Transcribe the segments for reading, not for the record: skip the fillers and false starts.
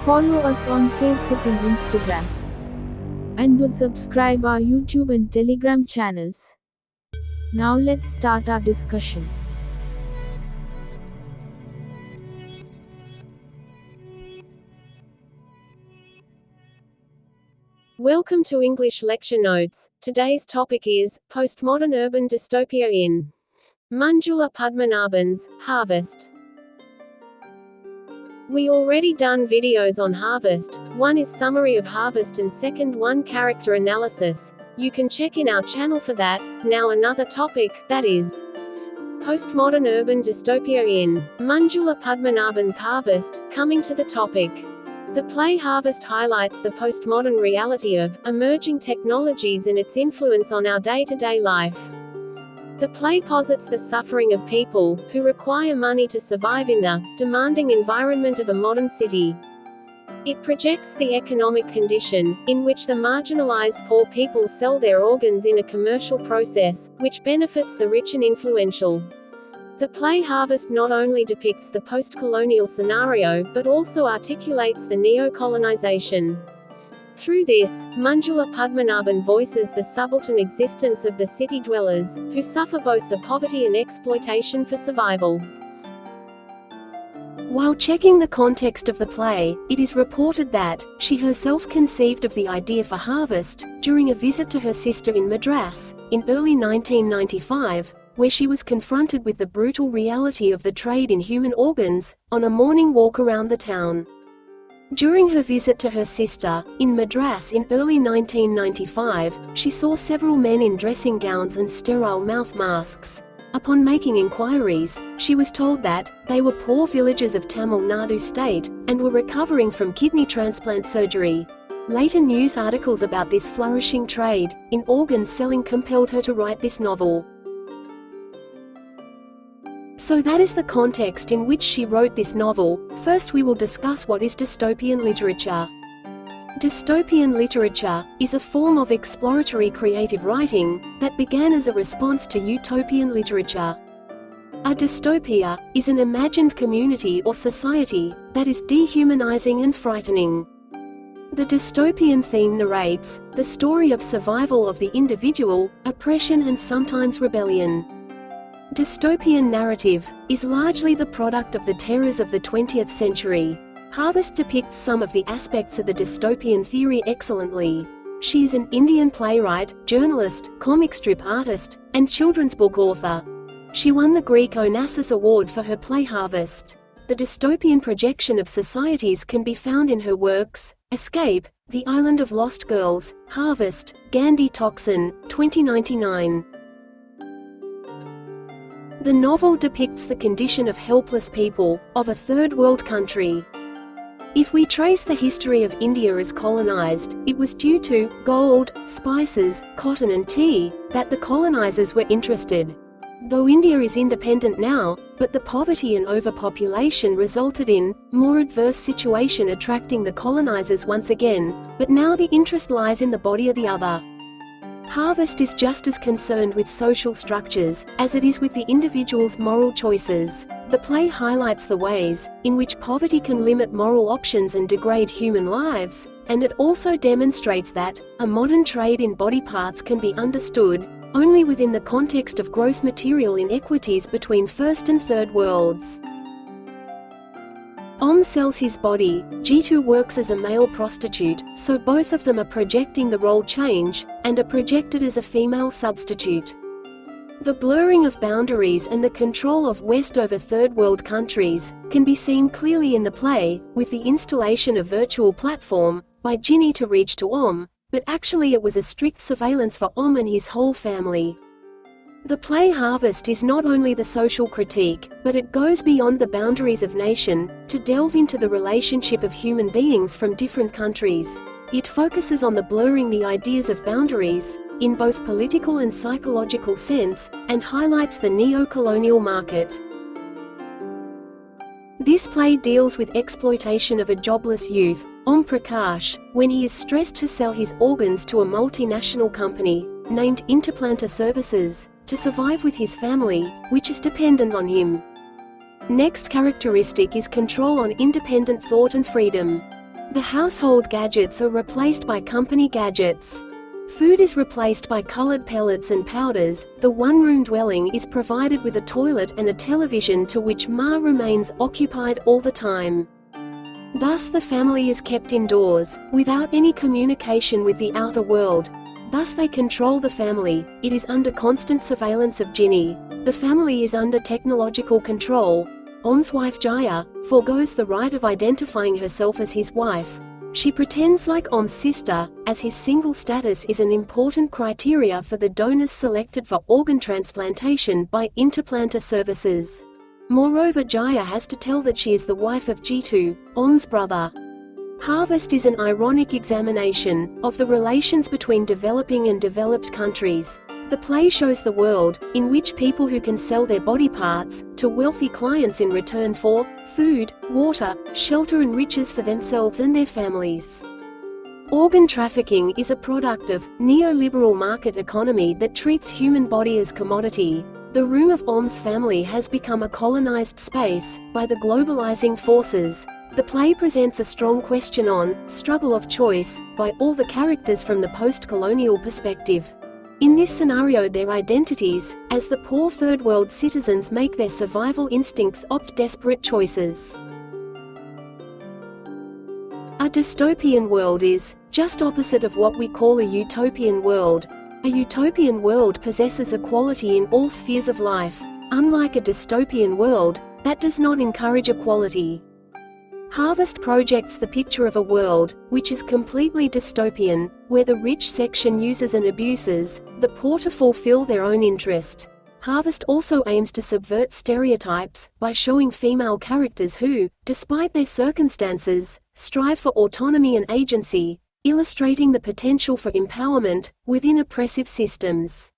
Follow us on Facebook and Instagram. And do subscribe our YouTube and Telegram channels. Now let's start our discussion. Welcome to English Lecture Notes. Today's topic is Postmodern Urban Dystopia in Manjula Padmanabhan's Harvest. We already done videos on Harvest. One is summary of Harvest and second one character analysis. You can check in our channel for that. Now another topic, that is Postmodern Urban Dystopia in Manjula Padmanabhan's Harvest. Coming to the topic. The play Harvest highlights the postmodern reality of emerging technologies and its influence on our day-to-day life. The play posits the suffering of people who require money to survive in the demanding environment of a modern city. It projects the economic condition in which the marginalized poor people sell their organs in a commercial process, which benefits the rich and influential. The play Harvest not only depicts the post-colonial scenario, but also articulates the neo-colonization. Through this, Manjula Padmanabhan voices the subaltern existence of the city dwellers, who suffer both the poverty and exploitation for survival. While checking the context of the play, it is reported that she herself conceived of the idea for Harvest during a visit to her sister in Madras, in early 1995, where she was confronted with the brutal reality of the trade in human organs, on a morning walk around the town. During her visit to her sister, in Madras in early 1995, she saw several men in dressing gowns and sterile mouth masks. Upon making inquiries, she was told that they were poor villagers of Tamil Nadu state, and were recovering from kidney transplant surgery. Later news articles about this flourishing trade in organ selling compelled her to write this novel. So that is the context in which she wrote this novel. First we will discuss what is dystopian literature. Dystopian literature is a form of exploratory creative writing that began as a response to utopian literature. A dystopia is an imagined community or society that is dehumanizing and frightening. The dystopian theme narrates the story of survival of the individual, oppression and sometimes rebellion. Dystopian narrative is largely the product of the terrors of the 20th century. Harvest depicts some of the aspects of the dystopian theory excellently. She is an Indian playwright, journalist, comic strip artist, and children's book author. She won the Greek Onassis Award for her play Harvest. The dystopian projection of societies can be found in her works, Escape, The Island of Lost Girls, Harvest, Gandhi Toxin, 2099. The novel depicts the condition of helpless people, of a third world country. If we trace the history of India as colonized, it was due to gold, spices, cotton and tea, that the colonizers were interested. Though India is independent now, but the poverty and overpopulation resulted in more adverse situation attracting the colonizers once again, but now the interest lies in the body of the other. Harvest is just as concerned with social structures as it is with the individual's moral choices. The play highlights the ways in which poverty can limit moral options and degrade human lives, and it also demonstrates that a modern trade in body parts can be understood only within the context of gross material inequities between first and third worlds. Om sells his body, Jitu works as a male prostitute, so both of them are projecting the role change, and are projected as a female substitute. The blurring of boundaries and the control of West over third world countries can be seen clearly in the play, with the installation of virtual platform by Ginny to reach to Om, but actually it was a strict surveillance for Om and his whole family. The play Harvest is not only the social critique, but it goes beyond the boundaries of nation, to delve into the relationship of human beings from different countries. It focuses on the blurring the ideas of boundaries, in both political and psychological sense, and highlights the neo-colonial market. This play deals with exploitation of a jobless youth, Om Prakash, when he is stressed to sell his organs to a multinational company, named Interplantar Services, to survive with his family, which is dependent on him. Next characteristic is control on independent thought and freedom. The household gadgets are replaced by company gadgets. Food is replaced by colored pellets and powders. The one-room dwelling is provided with a toilet and a television to which Ma remains occupied all the time. Thus the family is kept indoors, without any communication with the outer world. Thus they control the family. It is under constant surveillance of Ginny. The family is under technological control. Om's wife Jaya forgoes the right of identifying herself as his wife. She pretends like Om's sister, as his single status is an important criteria for the donors selected for organ transplantation by Interplanter Services. Moreover, Jaya has to tell that she is the wife of Jitu, Om's brother. Harvest is an ironic examination of the relations between developing and developed countries. The play shows the world, in which people who can sell their body parts to wealthy clients in return for food, water, shelter and riches for themselves and their families. Organ trafficking is a product of neoliberal market economy that treats human body as commodity. The room of Om's family has become a colonized space by the globalizing forces. The play presents a strong question on struggle of choice by all the characters from the post-colonial perspective. In this scenario, their identities, as the poor third world citizens make their survival instincts opt desperate choices. A dystopian world is just opposite of what we call a utopian world. A utopian world possesses equality in all spheres of life, unlike a dystopian world that does not encourage equality. Harvest projects the picture of a world which is completely dystopian, where the rich section uses and abuses the poor to fulfill their own interest. Harvest also aims to subvert stereotypes by showing female characters who, despite their circumstances, strive for autonomy and agency, illustrating the potential for empowerment within oppressive systems.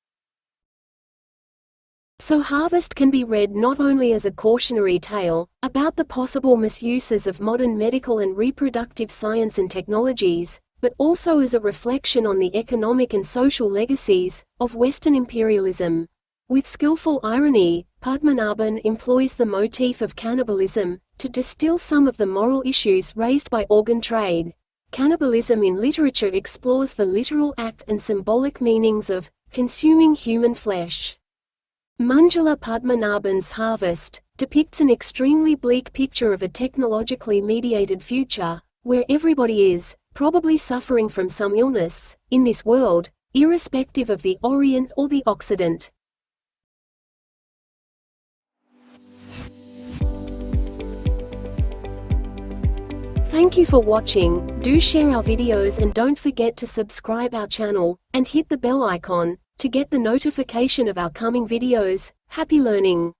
So Harvest can be read not only as a cautionary tale about the possible misuses of modern medical and reproductive science and technologies, but also as a reflection on the economic and social legacies of Western imperialism. With skillful irony, Padmanabhan employs the motif of cannibalism to distill some of the moral issues raised by organ trade. Cannibalism in literature explores the literal act and symbolic meanings of consuming human flesh. Manjula Padmanabhan's Harvest depicts an extremely bleak picture of a technologically mediated future, where everybody is probably suffering from some illness in this world, irrespective of the Orient or the Occident. Thank you for watching. Do share our videos and don't forget to subscribe our channel and hit the bell icon to get the notification of our coming videos. Happy learning!